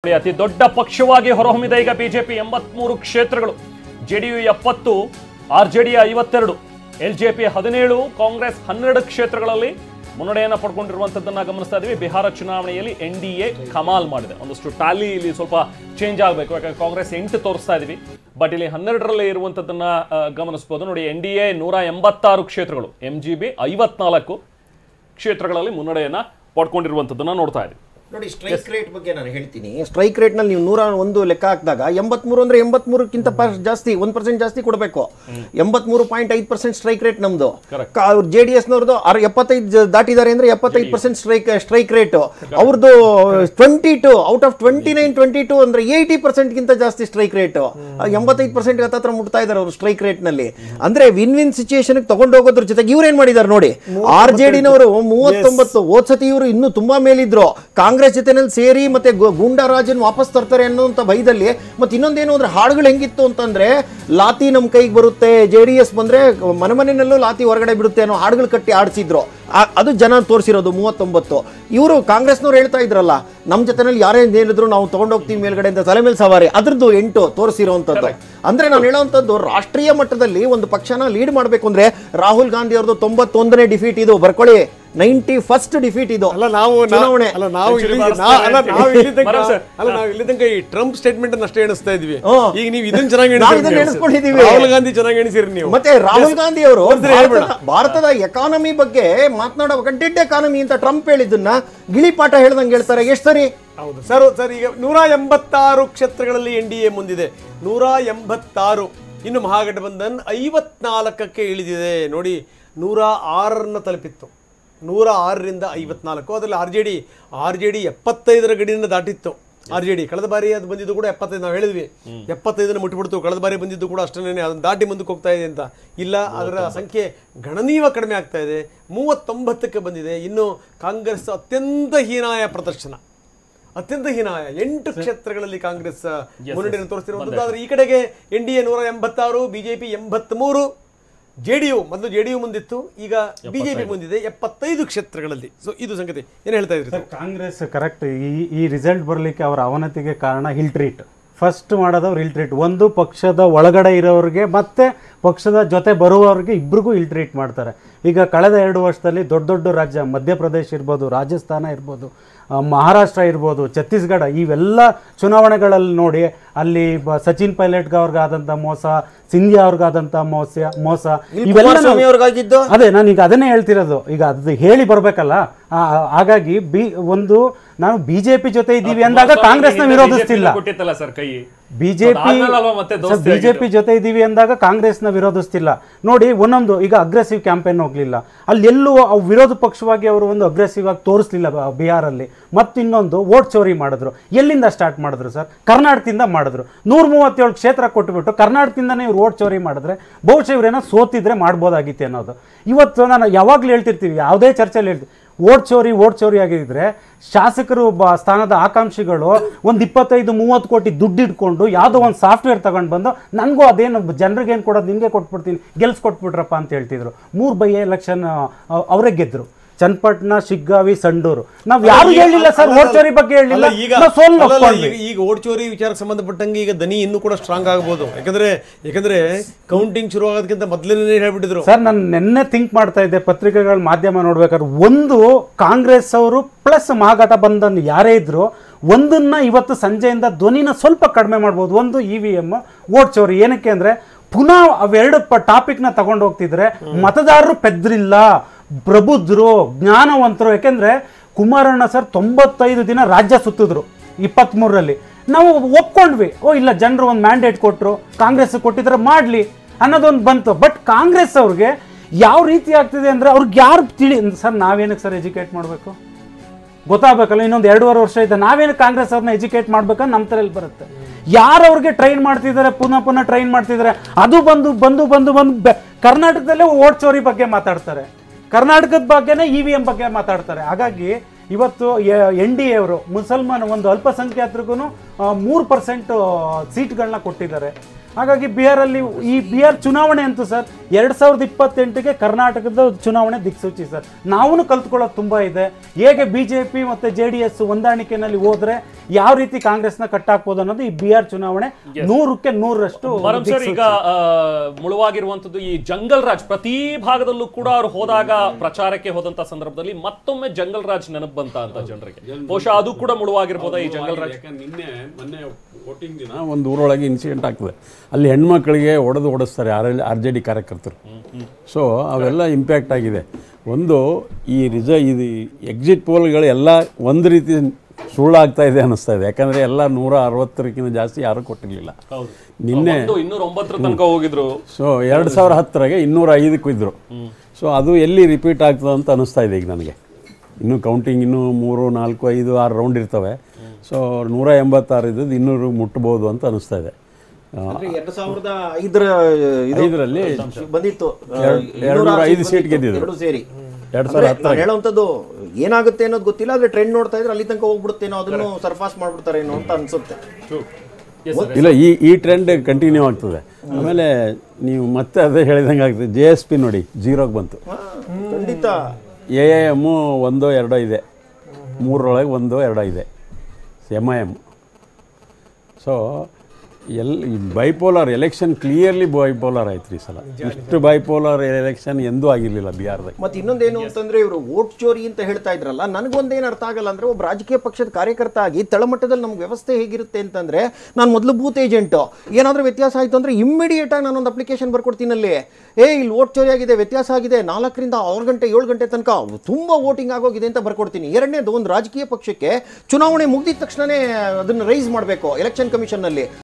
ಅತಿ ದೊಡ್ಡ ಪಕ್ಷವಾಗಿ ಹೊರಹೊಮ್ಮಿದ ಈಗ ಬಿಜೆಪಿ 83 ಕ್ಷೇತ್ರಗಳು, ಜೆಡಿಯು 70, ಆರ್ಜೆಡಿ 52, ಎಲ್ಜೆಪಿ 17, ಕಾಂಗ್ರೆಸ್ 12 ಕ್ಷೇತ್ರಗಳಲ್ಲಿ ಮುನ್ನಡೆಯನ್ನು ಪಡ್ಕೊಂಡಿರುವಂತದ್ದನ್ನ ಗಮನಿಸ್ತಾ ಇದ್ದೀವಿ. ಬಿಹಾರ ಚುನಾವಣೆಯಲ್ಲಿ ಎನ್ಡಿಎ ಕಮಾಲ್ ಮಾಡಿದೆ. ಒಂದಷ್ಟು ಟ್ಯಾಲಿ ಇಲ್ಲಿ ಸ್ವಲ್ಪ ಚೇಂಜ್ ಆಗಬೇಕು, ಯಾಕಂದ್ರೆ ಕಾಂಗ್ರೆಸ್ 8 ತೋರಿಸ್ತಾ ಇದೀವಿ, ಬಟ್ ಇಲ್ಲಿ 12ರಲ್ಲೇ ಇರುವಂತದ್ದನ್ನ ಗಮನಿಸಬಹುದು. ನೋಡಿ, ಎನ್ಡಿಎ 186 ಕ್ಷೇತ್ರಗಳು, ಎಂಜಿಬಿ 54 ಕ್ಷೇತ್ರಗಳಲ್ಲಿ ಮುನ್ನಡೆಯನ್ನ ಪಡ್ಕೊಂಡಿರುವಂತದ್ದನ್ನ ನೋಡ್ತಾ ಇದ್ದೀವಿ. ನೋಡಿ, ಸ್ಟ್ರೈಕ್ ರೇಟ್ ಬಗ್ಗೆ ನಾನು ಹೇಳ್ತೀನಿ. ಸ್ಟ್ರೈಕ್ ರೇಟ್ ನಲ್ಲಿ ನೀವು 101 ಲೆಕ್ಕ ಹಾಕಿದಾಗ 83 ಅಂದ್ರೆ 83ಕ್ಕಿಂತ ಜಾಸ್ತಿ 1% ಜಾಸ್ತಿ ಕೊಡಬೇಕು. 83.5% ಸ್ಟ್ರೈಕ್ ರೇಟ್ ನಮ್ದು. JDS ನವ್ರದ್ದು 75 ದಾಟಿದ್ದಾರೆ ಅಂದ್ರೆ 75% ಸ್ಟ್ರೈಕ್ ರೇಟ್. ಅವ್ರದ್ದು 22 ಔಟ್ ಆಫ್ 22 ಅಂದ್ರೆ 80%ಗಿಂತ ಜಾಸ್ತಿ ಸ್ಟ್ರೈಕ್ ರೇಟ್. 85% ಹತ್ರ ಮುಟ್ತಾ ಇದ್ದಾರೆ ಅವರು ಸ್ಟ್ರೈಕ್ ರೇಟ್ ನಲ್ಲಿ. ಅಂದ್ರೆ ವಿನ್ ವಿನ್ ಸಿಚುಯೇಷನ್ ತಗೊಂಡು ಹೋಗೋದ್ರ ಜೊತೆಗೆ ಇವ್ರು ಏನ್ ಮಾಡಿದ್ದಾರೆ ನೋಡಿ, RJDನವರು 39, ಹೋದ್ಸತಿ ಇವರು ಇನ್ನೂ ತುಂಬಾ ಮೇಲಿದ್ರು. ಕಾಂಗ್ರೆಸ್ ಜೊತೆನಲ್ಲಿ ಸೇರಿ ಮತ್ತೆ ಗೂಂಡಾರಾಜನ್ ವಾಪಸ್ ತರ್ತಾರೆ ಅನ್ನೋಂಥ ಭಯದಲ್ಲಿ. ಮತ್ತೆ ಇನ್ನೊಂದೇನು ಅಂದ್ರೆ ಹಾಡುಗಳು ಹೆಂಗಿತ್ತು ಅಂತಂದ್ರೆ, ಲಾತಿ ನಮ್ ಕೈಗೆ ಬರುತ್ತೆ, JDS ಬಂದ್ರೆ ಮನೆಯಲ್ಲೂ ಲಾತಿ ಹೊರಗಡೆ ಬಿಡುತ್ತೆ ಅನ್ನೋ ಹಾಡುಗಳು ಕಟ್ಟಿ ಆಡಿಸಿದ್ರು. ಅದು ಜನ ತೋರಿಸಿರೋದು 39. ಇವರು ಕಾಂಗ್ರೆಸ್ನವ್ರು ಹೇಳ್ತಾ ಇದ್ರಲ್ಲ, ನಮ್ಮ ಜೊತೆನಲ್ಲಿ ಯಾರೇ ಹೇಳಿದ್ರು ನಾವು ತಗೊಂಡೋಗ್ತೀವಿ ಮೇಲ್ಗಡೆ ಅಂತ, ತಲೆ ಮೇಲೆ ಸವಾರಿ, ಅದ್ರದ್ದು 8 ತೋರಿಸಿರೋಂಥದ್ದು. ಅಂದ್ರೆ ನಾನು ಹೇಳೋವಂಥದ್ದು, ರಾಷ್ಟ್ರೀಯ ಮಟ್ಟದಲ್ಲಿ ಒಂದು ಪಕ್ಷನ ಲೀಡ್ ಮಾಡಬೇಕು ಅಂದ್ರೆ ರಾಹುಲ್ ಗಾಂಧಿ ಅವ್ರದ್ದು 91ನೇ ಡಿಫೀಟ್ ಇದು, ಬರ್ಕೊಳ್ಳಿ, 91st ಡಿಫೀಟ್ ಇದು. ನಾವು ಇಲ್ಲಿ ತನಕ ಈ ಟ್ರಂಪ್ ಸ್ಟೇಟ್ಮೆಂಟ್ ಅನ್ನು ಅಷ್ಟೇ ಎಣಿಸ್ತಾ ಇದ್ವಿ. ಈಗ ನೀವು ಇದನ್ನ ಚೆನ್ನಾಗಿ ಎಣಿಸ್ಕೊಂಡಿದ್ದೀವಿ. ರಾಹುಲ್ ಗಾಂಧಿ ಚೆನ್ನಾಗಿ ಎಣಿಸಿರಿ ನೀವು. ಮತ್ತೆ ರಾಹುಲ್ ಗಾಂಧಿ ಅವರು ಭಾರತದ ಎಕಾನಮಿ ಬಗ್ಗೆ ಮಾತನಾಡುವಾಗ ಡೆಡ್ ಎಕಾನಮಿ ಅಂತ ಟ್ರಂಪ್ ಹೇಳಿದ್ದನ್ನ ಗಿಳಿಪಾಠ ಹೇಳ್ದಂಗೆ ಹೇಳ್ತಾರೆ. ಎಷ್ಟು ಸರಿ? ಹೌದು ಸರ್, ಈಗ 186 ಕ್ಷೇತ್ರಗಳಲ್ಲಿ NDA ಮುಂದಿದೆ, 186. ಇನ್ನು ಮಹಾಗಠಬಂಧನ್ 54ಕ್ಕೆ ಇಳಿದಿದೆ. ನೋಡಿ, 106 ತಲುಪಿತ್ತು, 106ರಿಂದ 54. ಅದರಲ್ಲಿ ಆರ್ ಜೆ ಡಿ 75ರ ಗಡಿಯನ್ನು ದಾಟಿತ್ತು. RJD ಕಳೆದ ಬಾರಿ ಅದು ಬಂದಿದ್ದು ಕೂಡ 75, ನಾವು ಹೇಳಿದ್ವಿ 75 ಮುಟ್ಬಿಡ್ತು. ಕಳೆದ ಬಾರಿ ಬಂದಿದ್ದು ಕೂಡ ಅಷ್ಟೇ, ಅದನ್ನು ದಾಟಿ ಮುಂದಕ್ಕೆ ಹೋಗ್ತಾ ಇದೆ ಅಂತ ಇಲ್ಲ, ಅದರ ಸಂಖ್ಯೆ ಗಣನೀಯ ಕಡಿಮೆ ಆಗ್ತಾ ಇದೆ. 39ಕ್ಕೆ ಬಂದಿದೆ. ಇನ್ನು ಕಾಂಗ್ರೆಸ್ ಅತ್ಯಂತ ಹೀನಾಯ ಪ್ರದರ್ಶನ, ಅತ್ಯಂತ ಹೀನಾಯ 8 ಕ್ಷೇತ್ರಗಳಲ್ಲಿ ಕಾಂಗ್ರೆಸ್ ಮುನ್ನಡೆಯನ್ನು ತೋರಿಸ್ತಿರುವಂಥದ್ದು. ಆದರೆ ಈ ಕಡೆಗೆ NDA 186, BJP 83, JDU ಮುಂದಿತ್ತು, ಈಗ BJP ಮುಂದಿದೆ 75 ಕ್ಷೇತ್ರಗಳಲ್ಲಿ. ಸೊ ಇದು ಸಂಗತಿ. ಏನು ಹೇಳ್ತಾ ಇದ್ರಿ? ಕಾಂಗ್ರೆಸ್ ಕರೆಕ್ಟ್. ಈ ರಿಸಲ್ಟ್ ಬರಲಿಕ್ಕೆ ಅವರ ಅವನತಿಗೆ ಕಾರಣ ಹಿಲ್ ಟ್ರೀಟ್. ಫಸ್ಟ್ ಮಾಡೋದವ್ರು ಹಿಲ್ ಟ್ರೀಟ್. ಒಂದು ಪಕ್ಷದ ಒಳಗಡೆ ಇರೋರಿಗೆ ಮತ್ತೆ ಪಕ್ಷದ ಜೊತೆ ಬರುವವರಿಗೆ ಇಬ್ಬರಿಗೂ ಹಿಲ್ ಟ್ರೀಟ್ ಮಾಡ್ತಾರೆ. ಈಗ ಕಳೆದ 2 ವರ್ಷದಲ್ಲಿ ದೊಡ್ಡ ದೊಡ್ಡ ರಾಜ್ಯ, ಮಧ್ಯಪ್ರದೇಶ ಇರ್ಬೋದು, ರಾಜಸ್ಥಾನ ಇರ್ಬೋದು, ಮಹಾರಾಷ್ಟ್ರ ಇರ್ಬೋದು, ಛತ್ತೀಸ್ಗಢ, ಇವೆಲ್ಲ ಚುನಾವಣೆಗಳಲ್ಲಿ ನೋಡಿ, ಅಲ್ಲಿ ಸಚಿನ್ ಪೈಲಟ್ಗೆ ಅವ್ರಿಗಾದಂಥ ಮೋಸ, ಸಿಂಧಿಯಾ ಅವ್ರಿಗಾದಂಥ ಮೋಸ ಇವೆಲ್ಲ. ಅದೇ ನಾನು ಈಗ ಅದನ್ನೇ ಹೇಳ್ತಿರೋದು. ಈಗ ಅದು ಹೇಳಿ ಬರ್ಬೇಕಲ್ಲ. ಹಾಗಾಗಿ ನಾನು ಬಿಜೆಪಿ ಜೊತೆ ಇದ್ದೀವಿ ಅಂದಾಗ ಕಾಂಗ್ರೆಸ್ನ ವಿರೋಧಿಸ್ತಿಲ್ಲ. ಬಿಜೆಪಿ ಜೊತೆ ಇದ್ದೀವಿ ಅಂದಾಗ ಕಾಂಗ್ರೆಸ್ನ ವಿರೋಧಿಸ್ತಿಲ್ಲ. ನೋಡಿ, ಒಂದೊಂದು ಈಗ ಅಗ್ರೆಸಿವ್ ಕ್ಯಾಂಪೇನ್ ಹೋಗ್ಲಿಲ್ಲ, ಅಲ್ಲಿ ಎಲ್ಲೂ ವಿರೋಧ ಪಕ್ಷವಾಗಿ ಅವರು ಒಂದು ಅಗ್ರೆಸಿವ್ ಆಗಿ ತೋರಿಸ್ಲಿಲ್ಲ ಬಿಹಾರಲ್ಲಿ. ಮತ್ತಿನ್ನೊಂದು ವೋಟ್ ಚೋರಿ ಮಾಡಿದ್ರು. ಎಲ್ಲಿಂದ ಸ್ಟಾರ್ಟ್ ಮಾಡಿದ್ರು ಸರ್? ಕರ್ನಾಟಕದಿಂದ ಮಾಡಿದ್ರು. 137 ಕ್ಷೇತ್ರ ಕೊಟ್ಟುಬಿಟ್ಟು ಕರ್ನಾಟಕದಿಂದನೇ ಇವ್ರು ವೋಟ್ ಚೋರಿ ಮಾಡಿದ್ರೆ ಬಹುಶಃ ಇವರೇನೋ ಸೋತಿದ್ರೆ ಮಾಡ್ಬೋದಾಗಿತ್ತು ಅನ್ನೋದು. ಇವತ್ತು ನಾನು ಯಾವಾಗಲೂ ಹೇಳ್ತಿರ್ತೀವಿ, ಯಾವುದೇ ಚರ್ಚೆಯಲ್ಲಿ ಹೇಳ್ತೀವಿ, ವೋಟ್ ಚೋರಿ ಆಗಿದ್ರೆ ಶಾಸಕರು ಸ್ಥಾನದ ಆಕಾಂಕ್ಷಿಗಳು ಒಂದು 25-30 ಕೋಟಿ ದುಡ್ಡು ಇಟ್ಕೊಂಡು ಯಾವುದೋ ಒಂದು ಸಾಫ್ಟ್ವೇರ್ ತಗೊಂಡು ಬಂದು ನನಗೂ ಅದೇನು ಜನರಿಗೆ ಏನು ಕೊಡೋದು ನಿಮಗೆ ಕೊಟ್ಬಿಡ್ತೀನಿ, ಗೆಲ್ಸ್ಕೊಟ್ಬಿಟ್ರಪ್ಪ ಅಂತ ಹೇಳ್ತಿದ್ರು. 3 ಬೈ ಎಲೆಕ್ಷನ್ ಅವರೇ ಗೆದ್ರು. ಚನ್ನಪಟ್ಟಣ, ಶಿಗ್ಗಾವಿ, ಸಂಡೂರು. ನಾವು ಯಾರು ಹೇಳಿಲ್ಲ ಸರ್ ವೋಟ್ ಚೋರಿ ಬಗ್ಗೆ ಹೇಳಿಲ್ಲ. ಈಗ ವೋಟ್ ಚೋರಿ ವಿಚಾರಕ್ಕೆ ಸಂಬಂಧಪಟ್ಟಂಗೆ ಈಗ ದನಿ ಇನ್ನೂ ಕೂಡ ಸ್ಟ್ರಾಂಗ್ ಆಗಬಹುದು. ಯಾಕಂದ್ರೆ ಕೌಂಟಿಂಗ್ ಶುರು ಆಗೋದಕ್ಕಿಂತ ಮೊದಲೇ ಹೇಳ್ಬಿಟ್ಟಿದ್ರು ಸರ್. ನಾನು ನಿನ್ನೆ ಥಿಂಕ್ ಮಾಡ್ತಾ ಇದ್ದೆ, ಪತ್ರಿಕೆಗಳ ಮಾಧ್ಯಮ ನೋಡ್ಬೇಕಾದ್ರೆ, ಒಂದು ಕಾಂಗ್ರೆಸ್ ಅವರು ಪ್ಲಸ್ ಮಹಾಗಠಬಂಧನ್ ಯಾರೇ ಇದ್ರು, ಒಂದನ್ನ ಇವತ್ತು ಸಂಜೆಯಿಂದ ಧ್ವನಿನ ಸ್ವಲ್ಪ ಕಡಿಮೆ ಮಾಡ್ಬೋದು. ಒಂದು EVM ವೋಟ್ ಚೋರಿ. ಏನಕ್ಕೆ ಅಂದ್ರೆ ಪುನಃ ಅವೆರಡು ಟಾಪಿಕ್ನ ತಗೊಂಡು ಹೋಗ್ತಿದ್ರೆ ಮತದಾರರು ಪೆದ್ರಿಲ್ಲ, ಪ್ರಬುದ್ಧರು, ಜ್ಞಾನವಂತರು. ಯಾಕೆಂದ್ರೆ ಕುಮಾರಣ್ಣ ಸರ್ 95 ದಿನ ರಾಜ್ಯ ಸುತ್ತಿದ್ರು 23ರಲ್ಲಿ. ನಾವು ಒಪ್ಕೊಂಡ್ವಿ, ಇಲ್ಲ ಜನರು ಒಂದು ಮ್ಯಾಂಡೇಟ್ ಕೊಟ್ಟರು, ಕಾಂಗ್ರೆಸ್ ಕೊಟ್ಟಿದ್ರೆ ಮಾಡಲಿ ಅನ್ನೋದೊಂದು ಬಂತು. ಬಟ್ ಕಾಂಗ್ರೆಸ್ ಅವ್ರಿಗೆ ಯಾವ ರೀತಿ ಆಗ್ತಿದೆ ಅಂದ್ರೆ ಅವ್ರಿಗೆ ಯಾರು ಸರ್, ನಾವೇನಕ್ಕೆ ಸರ್ ಎಜುಕೇಟ್ ಮಾಡಬೇಕು ಗೊತ್ತಾಗಬೇಕಲ್ಲ. ಇನ್ನೊಂದು 2.5 ವರ್ಷ ಇದೆ, ನಾವೇನಕ್ಕೆ ಕಾಂಗ್ರೆಸ್ ಅವ್ರನ್ನ ಎಜುಕೇಟ್ ಮಾಡ್ಬೇಕಂದ್ರೆ ನಮ್ಮ ತಲೆಯಲ್ಲಿ ಬರುತ್ತೆ. ಯಾರು ಅವ್ರಿಗೆ ಟ್ರೈನ್ ಮಾಡ್ತಿದ್ದಾರೆ, ಪುನಃ ಟ್ರೈನ್ ಮಾಡ್ತಿದ್ದಾರೆ. ಅದು ಬಂದು ಕರ್ನಾಟಕದಲ್ಲೇ ವೋಟ್ ಚೋರಿ ಬಗ್ಗೆ ಮಾತಾಡ್ತಾರೆ, ಕರ್ನಾಟಕದ ಬಗ್ಗೆನೇ EVM ಬಗ್ಗೆ ಮಾತಾಡ್ತಾರೆ. ಹಾಗಾಗಿ ಇವತ್ತು NDA ಅವರು ಮುಸಲ್ಮಾನ ಒಂದು ಅಲ್ಪಸಂಖ್ಯಾತರಿಗೂ 3% ಸೀಟ್ಗಳನ್ನ ಕೊಟ್ಟಿದ್ದಾರೆ. ಹಾಗಾಗಿ ಬಿಹಾರಲ್ಲಿ ಈ ಬಿಹಾರ್ ಚುನಾವಣೆ ಅಂತೂ ಸರ್ 2028ಗೆ ಕರ್ನಾಟಕದ ಚುನಾವಣೆ ದಿಕ್ಸೂಚಿ ಸರ್. ನಾವೂ ಕಲ್ತ್ಕೊಳ್ಳೋದು ತುಂಬ ಇದೆ. ಹೇಗೆ BJP ಮತ್ತು JDS ಹೊಂದಾಣಿಕೆಯಲ್ಲಿ ಹೋದ್ರೆ ಯಾವ ರೀತಿ ಕಾಂಗ್ರೆಸ್ನ ಕಟ್ಟಾಕ್ಬೋದು ಅನ್ನೋದು ಈ ಬಿಹಾರ್ ಚುನಾವಣೆ 100ಕ್ಕೆ 100ರಷ್ಟು. ಸರ್, ಈಗ ಮುಳುವಾಗಿರುವಂತದ್ದು ಈ ಜಂಗಲ್ ರಾಜ್. ಪ್ರತಿ ಭಾಗದಲ್ಲೂ ಕೂಡ ಅವ್ರು ಹೋದಾಗ ಪ್ರಚಾರಕ್ಕೆ ಹೋದಂತ ಸಂದರ್ಭದಲ್ಲಿ ಮತ್ತೊಮ್ಮೆ ಜಂಗಲ್ ರಾಜ್ ನೆನಪು ಬಂತ ಅಂತ ಜನರಿಗೆ. ಬಹುಶಃ ಅದು ಕೂಡ ಮುಳುವಾಗಿರ್ಬೋದಾ ಈ ಜಂಗಲ್ ರಾಜ್? ಮೊನ್ನೆ ವೋಟಿಂಗ್ ದಿನ ಒಂದು ಊರೊಳಗೆ ಇನ್ಸಿಡೆಂಟ್ ಆಗ್ತದೆ. ಅಲ್ಲಿ ಹೆಣ್ಮಕ್ಳಿಗೆ ಓಡಿಸ್ತಾರೆ RJD ಕಾರ್ಯಕರ್ತರು. ಸೊ ಅವೆಲ್ಲ ಇಂಪ್ಯಾಕ್ಟ್ ಆಗಿದೆ. ಒಂದು ಇದು ಎಕ್ಸಿಟ್ ಪೋಲ್ಗಳು ಎಲ್ಲ ಒಂದು ರೀತಿ ಸುಳ್ಳಾಗ್ತಾ ಇದೆ ಅನ್ನಿಸ್ತಾ ಇದೆ. ಯಾಕಂದರೆ ಎಲ್ಲ 160ಕ್ಕಿಂತ ಜಾಸ್ತಿ ಯಾರೂ ಕೊಟ್ಟಿರಲಿಲ್ಲ. ನಿನ್ನೆ 209 ತನಕ ಹೋಗಿದ್ರು. ಸೊ 2010 205ಕ್ಕೂ ಇದ್ರು. ಸೊ ಅದು ಎಲ್ಲಿ ರಿಪೀಟ್ ಆಗ್ತದೆ ಅಂತ ಅನ್ನಿಸ್ತಾ ಇದೆ ಈಗ ನನಗೆ. ಇನ್ನೂ ಕೌಂಟಿಂಗ್ ಇನ್ನೂ 3, 4, 5, 6 ರೌಂಡ್ ಇರ್ತವೆ. ಸೊ 186 ಇದ್ದದ್ದು 200 ಮುಟ್ಬೋದು ಅಂತ ಅನ್ನಿಸ್ತಾ ಇದೆ. 2005ರಲ್ಲಿ ಬಂದಿತ್ತು, 205 ಸೀಟ್ ಗೆದ್ದಿದ್ರು ಎರಡು ಸೇರಿ. 2010 ಹೇಳುವಂಥದ್ದು ಏನಾಗುತ್ತೆ ಅನ್ನೋದು ಗೊತ್ತಿಲ್ಲ. ಆದ್ರೆ ಟ್ರೆಂಡ್ ನೋಡ್ತಾ ಇದ್ರೆ ಅಲ್ಲಿ ತನಕ ಹೋಗ್ಬಿಡುತ್ತೇನೋ, ಅದನ್ನು ಸರ್ಪಾಸ್ ಮಾಡ್ಬಿಡ್ತಾರೇನೋ ಅಂತ ಅನ್ಸುತ್ತೆ. ಇಲ್ಲ, ಈ ಟ್ರೆಂಡ್ ಕಂಟಿನ್ಯೂ ಆಗ್ತದೆ. ಆಮೇಲೆ ನೀವು ಮತ್ತೆ ಅದೇ ಹೇಳಿದಂಗೆ ಆಗ್ತದೆ. JSP ನೋಡಿ 0ಗೆ ಬಂತು. ಖಂಡಿತ. AIM 1, 2 ಇದೆ, 3ರೊಳಗೆ 1, 2 ಇದೆ. MIM. So bipolar election clearly bipolar ಆಯ್ತು ಈ ಸಲ. ಇಷ್ಟು ಬೈಪೋಲಾರ್ ಎಲೆಕ್ಷನ್ ಎಂದೂ ಆಗಿರಲಿಲ್ಲ ಬಿಹಾರದಾಗ. ಮತ್ತೆ ಇನ್ನೊಂದೇನು ಅಂತಂದ್ರೆ ಇವರು ವೋಟ್ ಚೋರಿ ಅಂತ ಹೇಳ್ತಾ ಇದ್ರಲ್ಲ, ನನಗೊಂದೇನು ಅರ್ಥ ಆಗಲ್ಲ ಅಂದ್ರೆ, ಒಬ್ಬ ರಾಜಕೀಯ ಪಕ್ಷದ ಕಾರ್ಯಕರ್ತ ಆಗಿ ತಳಮಟ್ಟದಲ್ಲಿ ನಮ್ಗೆ ವ್ಯವಸ್ಥೆ ಹೇಗಿರುತ್ತೆ ಅಂತಂದ್ರೆ, ನಾನು ಮೊದಲು ಬೂತ್ ಏಜೆಂಟು, ಏನಾದರೂ ವ್ಯತ್ಯಾಸ ಆಯಿತು ಅಂದರೆ ಇಮ್ಮಿಡಿಯೇಟ್ ಆಗಿ ನಾನೊಂದು ಅಪ್ಲಿಕೇಶನ್ ಬರ್ಕೊಡ್ತೀನಿ ಅಲ್ಲಿ, ಇಲ್ಲಿ ವೋಟ್ ಚೋರಿ ಆಗಿದೆ, ವ್ಯತ್ಯಾಸ ಆಗಿದೆ, 4ರಿಂದ 6 ಗಂಟೆ 7 ಗಂಟೆ ತನಕ ತುಂಬ ವೋಟಿಂಗ್ ಆಗೋಗಿದೆ ಅಂತ ಬರ್ಕೊಡ್ತೀನಿ. ಎರಡನೇದು, ಒಂದು ರಾಜಕೀಯ ಪಕ್ಷಕ್ಕೆ ಚುನಾವಣೆ ಮುಗಿದ ತಕ್ಷಣನೇ ಅದನ್ನು ರೈಸ್ ಮಾಡಬೇಕು ಎಲೆಕ್ಷನ್ ಕಮಿಷನ್ನಲ್ಲಿ.